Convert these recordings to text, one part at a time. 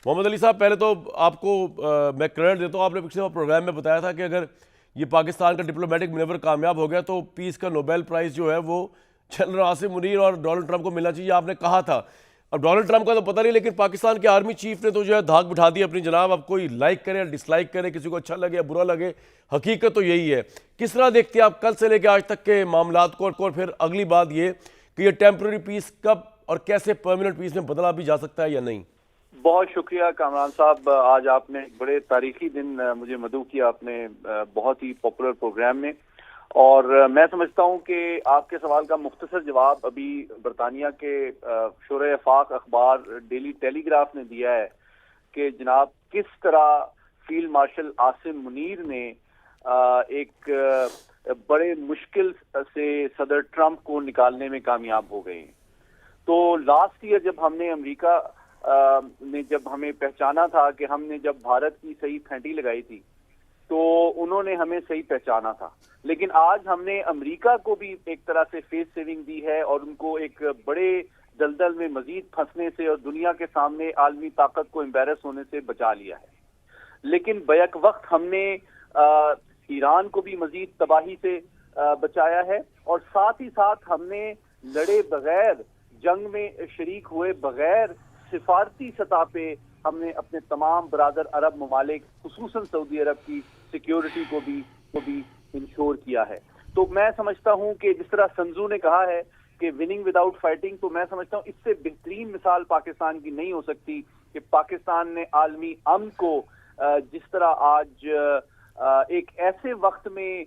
محمد علی صاحب، پہلے تو آپ کو میں کریڈٹ دیتا ہوں. آپ نے پچھلے پروگرام میں بتایا تھا کہ اگر یہ پاکستان کا ڈپلومیٹک مینور کامیاب ہو گیا تو پیس کا نوبیل پرائز جو ہے وہ جنرل عاصم منیر اور ڈونلڈ ٹرمپ کو ملنا چاہیے، آپ نے کہا تھا. اب ڈونلڈ ٹرمپ کا تو پتہ نہیں، لیکن پاکستان کے آرمی چیف نے تو جو ہے دھاک بٹھا دی اپنی جناب. اب کوئی لائک کرے ڈس لائک کرے، کسی کو اچھا لگے یا برا لگے، حقیقت تو یہی ہے. کس طرح دیکھتے ہیں آپ کل سے لے کے آج تک کے معاملات کو؟ اور پھر اگلی بات یہ کہ یہ ٹیمپرری پیس کب اور کیسے پرماننٹ پیس میں بدلا بھی جا سکتا ہے یا نہیں؟ بہت شکریہ کامران صاحب، آج آپ نے ایک بڑے تاریخی دن مجھے مدعو کیا اپنے بہت ہی پاپولر پروگرام میں، اور میں سمجھتا ہوں کہ آپ کے سوال کا مختصر جواب ابھی برطانیہ کے شورۂ آفاق اخبار ڈیلی ٹیلی گراف نے دیا ہے کہ جناب کس طرح فیلڈ مارشل عاصم منیر نے ایک بڑے مشکل سے صدر ٹرمپ کو نکالنے میں کامیاب ہو گئے. تو لاسٹ ایئر جب ہم نے امریکہ نے جب ہمیں پہچانا تھا کہ ہم نے جب بھارت کی صحیح پھینٹی لگائی تھی تو انہوں نے ہمیں صحیح پہچانا تھا، لیکن آج ہم نے امریکہ کو بھی ایک طرح سے فیس سیونگ دی ہے اور ان کو ایک بڑے دلدل میں مزید پھنسنے سے اور دنیا کے سامنے عالمی طاقت کو امبیرس ہونے سے بچا لیا ہے. لیکن بیک وقت ہم نے ایران کو بھی مزید تباہی سے بچایا ہے، اور ساتھ ہی ساتھ ہم نے لڑے بغیر، جنگ میں شریک ہوئے بغیر، سفارتی سطح پہ ہم نے اپنے تمام برادر عرب ممالک خصوصاً سعودی عرب کی سیکیورٹی کو بھی انشور کیا ہے. تو میں سمجھتا ہوں کہ جس طرح سنزو نے کہا ہے کہ وننگ وداؤٹ فائٹنگ، تو میں سمجھتا ہوں اس سے بہترین مثال پاکستان کی نہیں ہو سکتی کہ پاکستان نے عالمی امن کو جس طرح آج ایک ایسے وقت میں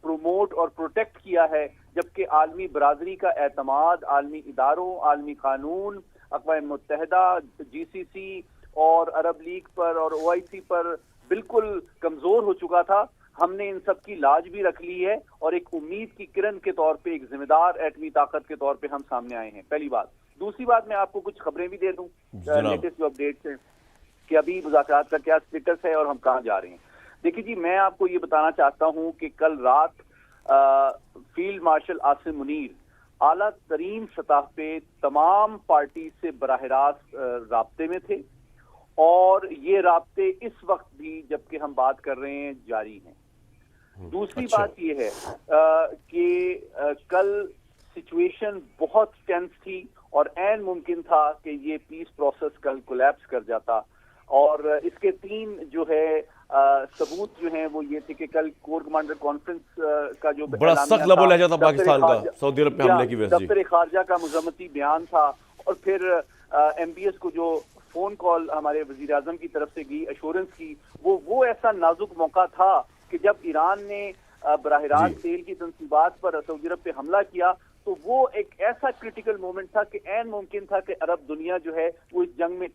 پروموٹ اور پروٹیکٹ کیا ہے جبکہ عالمی برادری کا اعتماد عالمی اداروں، عالمی قانون، اقوام متحدہ، جی سی سی اور عرب لیگ پر اور او آئی سی پر بالکل کمزور ہو چکا تھا. ہم نے ان سب کی لاج بھی رکھ لی ہے اور ایک امید کی کرن کے طور پہ، ایک ذمہ دار ایٹمی طاقت کے طور پہ ہم سامنے آئے ہیں. پہلی بات. دوسری بات، میں آپ کو کچھ خبریں بھی دے دوں لیٹسٹ جو اپڈیٹس ہیں کہ ابھی مذاکرات کا کیا اسٹیٹس ہے اور ہم کہاں جا رہے ہیں. دیکھیے جی، میں آپ کو یہ بتانا چاہتا ہوں کہ کل رات فیلڈ مارشل عاصم منیر اعلیٰ ترین سطح پہ تمام پارٹی سے براہ راست رابطے میں تھے، اور یہ رابطے اس وقت بھی جبکہ ہم بات کر رہے ہیں جاری ہیں. دوسری بات یہ ہے کہ کل سچویشن بہت ٹینس تھی اور عین ممکن تھا کہ یہ پیس پروسیس کل کولیپس کر جاتا، اور اس کے تین جو ہے ثبوت جو ہیں وہ یہ تھے کہ کل کور کمانڈر کانفرنس کا جو بڑا سخت لب و لہجہ تھا پاکستان کا سعودی عرب پہ حملے کی وجہ سے، دفتر خارجہ کا مذمتی بیان تھا، اور پھر ایم بی ایس کو جو فون کال ہمارے وزیر اعظم کی طرف سے گئی ایشورنس کی، وہ ایسا نازک موقع تھا کہ جب ایران نے براہ راست تیل کی تنصیبات پر سعودی عرب پہ حملہ کیا تو وہ ایک ایسا کرٹیکل مومنٹ تھا کہ عین ممکن تھا کہ عرب دنیا جو ہے وہ اس جنگ میں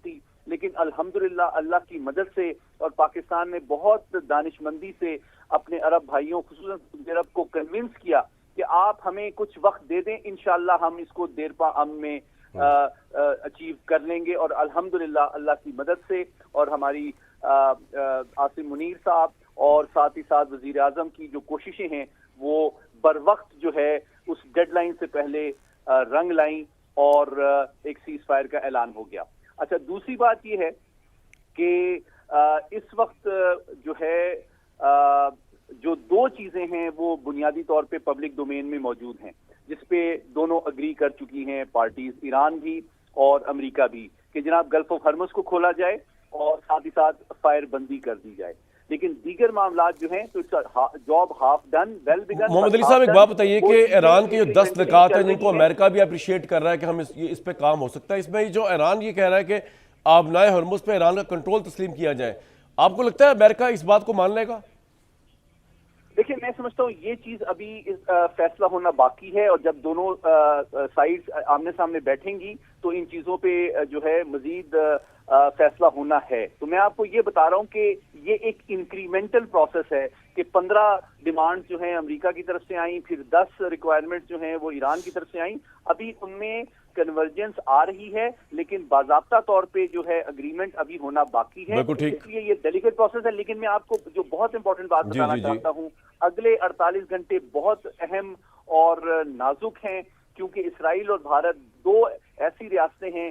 تھی. لیکن الحمدللہ اللہ کی مدد سے اور پاکستان نے بہت دانش مندی سے اپنے عرب بھائیوں خصوصاً سعودی عرب کو کنونس کیا کہ آپ ہمیں کچھ وقت دے دیں، انشاءاللہ ہم اس کو دیر پا امن میں اچیو کر لیں گے. اور الحمدللہ اللہ کی مدد سے اور ہماری عاصم منیر صاحب اور ساتھ ہی ساتھ وزیر اعظم کی جو کوششیں ہیں وہ بر وقت جو ہے اس ڈیڈ لائن سے پہلے رنگ لائیں اور ایک سیز فائر کا اعلان ہو گیا. اچھا، دوسری بات یہ ہے کہ اس وقت جو ہے جو دو چیزیں ہیں وہ بنیادی طور پہ پبلک ڈومین میں موجود ہیں جس پہ دونوں اگری کر چکی ہیں پارٹیز، ایران بھی اور امریکہ بھی، کہ جناب گلف آف ہرمز کو کھولا جائے اور ساتھ ہی ساتھ فائر بندی کر دی جائے. لیکن دیگر معاملات جو ہیں تو جاب ہاف ڈن ویل بگن. محمد علی صاحب، ایک بات بتائیے کہ ایران کے جو 10 نکات ہیں جن کو امریکہ بھی اپریشیٹ کر رہا ہے کہ ہم اس پہ کام ہو سکتا ہے، اس میں جو ایران یہ کہہ رہا ہے کہ آبنائے ہرمز پہ ایران کا کنٹرول تسلیم کیا جائے، آپ کو لگتا ہے امریکہ اس بات کو مان لے گا؟ دیکھیں، میں سمجھتا ہوں یہ چیز ابھی فیصلہ ہونا باقی ہے، اور جب دونوں سائڈ آمنے سامنے بیٹھیں گی تو ان چیزوں پہ جو ہے مزید فیصلہ ہونا ہے. تو میں آپ کو یہ بتا رہا ہوں کہ یہ ایک انکریمنٹل پروسیس ہے کہ 15 ڈیمانڈ جو ہیں امریکہ کی طرف سے آئیں، پھر 10 ریکوائرمنٹ جو ہیں وہ ایران کی طرف سے آئیں. ابھی ان میں کنورجنس آ رہی ہے لیکن باضابطہ طور پہ جو ہے اگریمنٹ ابھی ہونا باقی ہے، اس لیے یہ ڈیلیکیٹ پروسیس ہے. لیکن میں آپ کو جو بہت امپورٹنٹ بات بتانا چاہتا ہوں، اگلے 48 گھنٹے بہت اہم اور نازک ہیں، کیونکہ اسرائیل اور بھارت دو ایسی ریاستیں ہیں